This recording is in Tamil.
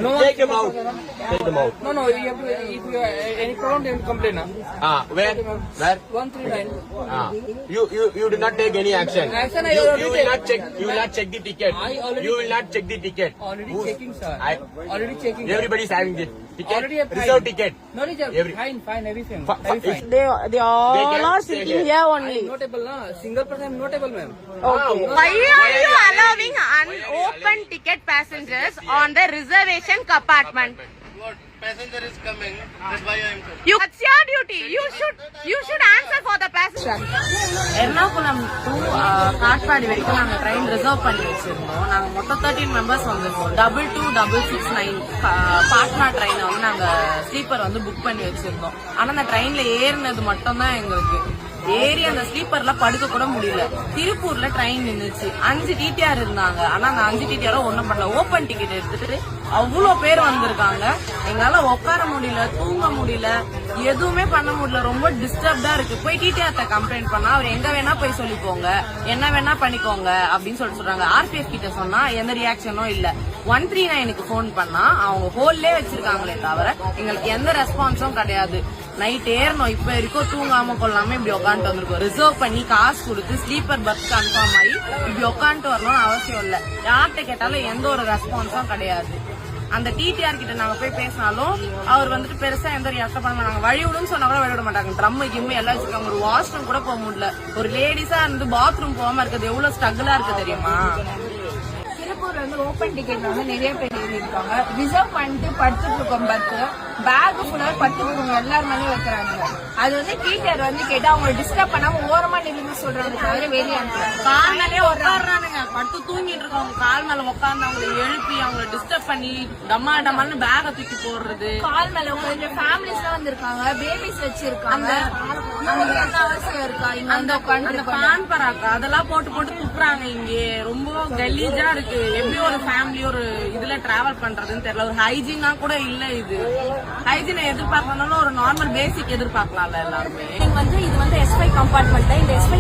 No. Take him out. Take him out. No. You have to, if you any problem, you have to complain. Where? Where? 139. You did not take any action. Action, You will not check. You will not check the ticket. You will not check the ticket. Already checking, sir. Already checking. Everybody is having the ticket. Already a Reserve ticket. No reserve. Fine, everything. Fine. They all are sitting here only. Notable, na. Single person notable, ma'am. Okay. Why are you allowing unopened ticket passengers on the reservation compartment? What passenger is coming? That's why I am coming. That's your duty. You should answer for the passenger. Ernakulam to Katpadi வரைக்கும் நாங்க ட்ரெயின் ரிசர்வ் பண்ணி வச்சிருந்தோம். நாங்க மொத்தம் 13 மெம்பர்ஸ் வந்திருக்கோம். 22669 பாட்னா ட்ரெயினை வந்து நாங்க ஸ்லீப்பர் வந்து புக் பண்ணி வச்சிருந்தோம். ஆனா அந்த ட்ரெயின்ல ஏறினது மட்டும் தான் எங்களுக்கு ஏறி அந்த ஸ்லீப்பர்ல படுக்க கூட முடியல. திருப்பூர்ல ட்ரெயின் நின்னுச்சு. 5 டிடிஆர் இருந்தாங்க. ஆனா அந்த 5 டிடிஆரும் ஒண்ணும் பண்ணல. ஓபன் டிக்கெட் எடுத்துட்டு அவ்வளவு பேர் வந்திருக்காங்க. எங்களால உட்கார முடியல, தூங்க முடியல, எதுவுமே பண்ண முடியல. ரொம்ப டிஸ்டர்ப்டா இருக்கு. போய் டிடிஆர்ட்ட கம்ப்ளைண்ட் பண்ணா அவர் எங்க வேணா போய் சொல்லிக்கோங்க, என்ன வேணா பண்ணிக்கோங்க அப்படின்னு சொல்றாங்க. ஆர்பிஎஃப் கிட்ட சொன்னா எந்த ரியாக்ஷனும் இல்ல. 139க்கு போன் பண்ணா அவங்க ஹோல்லே வச்சிருக்காங்களே தவிர எங்களுக்கு எந்த ரெஸ்பான்ஸும் கிடையாது. நைட் ஏறணும், இப்ப வரைக்கும் தூங்காம கொள்ளாம இப்படி உட்காந்துட்டு வந்திருக்கோம். ரிசர்வ் பண்ணி காசு கொடுத்து ஸ்லீப்பர் பஸ் கன்ஃபார்ம் ஆகி இப்படி உட்காந்துட்டு வரணும்னு அவசியம் இல்ல. யார்கிட்ட கேட்டாலும் எந்த ஒரு ரெஸ்பான்ஸும் கிடையாது. அந்த டிடிஆர் கிட்ட நாங்க போய் பேசினாலும் அவர் வந்துட்டு பெருசா எந்த ரியாக்ஷன் பண்ண மாட்டாங்க. வழி விடுன்னு சொன்னா கூட வழி விட மாட்டாங்க. ட்ரம் கிம்மு எல்லாம் வச்சிருக்காங்க. ஒரு வாஷ்ரூம் கூட போக முடியல. ஒரு லேடிஸா இருந்து பாத்ரூம் போகாம இருக்கிறது எவ்வளவு ஸ்ட்ரகிளா இருக்கு தெரியுமா? திருப்பூர் வந்து ஓபன் டிக்கெட் வந்து நிறைய பேர் எழுதிருக்காங்க. ரிசர்வ் பண்ணிட்டு படுத்துட்டு இருக்கோம். பேக் ஃபுல்லா படுத்துட்டு இருக்கோம். எல்லாரும் மேலே வைக்கிறாங்க. அது வந்து டீச்சர் வந்து கேட்டா அவங்க டிஸ்டர்ப் பண்ணாம ஓரமா நின்று சொல்றாங்க தவிர வெளியே கால் மேலே உட்காடுறானுங்க. படுத்து தூங்கிட்டு இருக்கவங்க கால் மேல உட்கார்ந்து அவங்களை எழுப்பி அவங்களை டிஸ்டர்ப் பண்ணி டம்மான்னு பேக தூக்கி போடுறது. கால் மேல உட்காந்து ஃபேமிலிஸ் எல்லாம் வந்திருக்காங்க. பேபிஸ் வச்சிருக்காங்க. அந்த அவசியம் இருக்கா? அந்த பான் பராக்கா அதெல்லாம் போட்டு துப்புறாங்க. இங்கே ரொம்ப கலீஜா இருக்கு. எப்படி ஒரு ஃபேமிலி ஒரு இதுல டிராவல் பண்றதுன்னு தெரியல. ஒரு ஹைஜீனா கூட இல்ல. இது ஹைஜீனை எதிர்பார்க்கணும்னா ஒரு நார்மல் பேசிக் எதிர்பார்க்கலாம்ல எல்லாருமே. இது வந்து S5 கம்பார்ட்மெண்ட். இந்த S5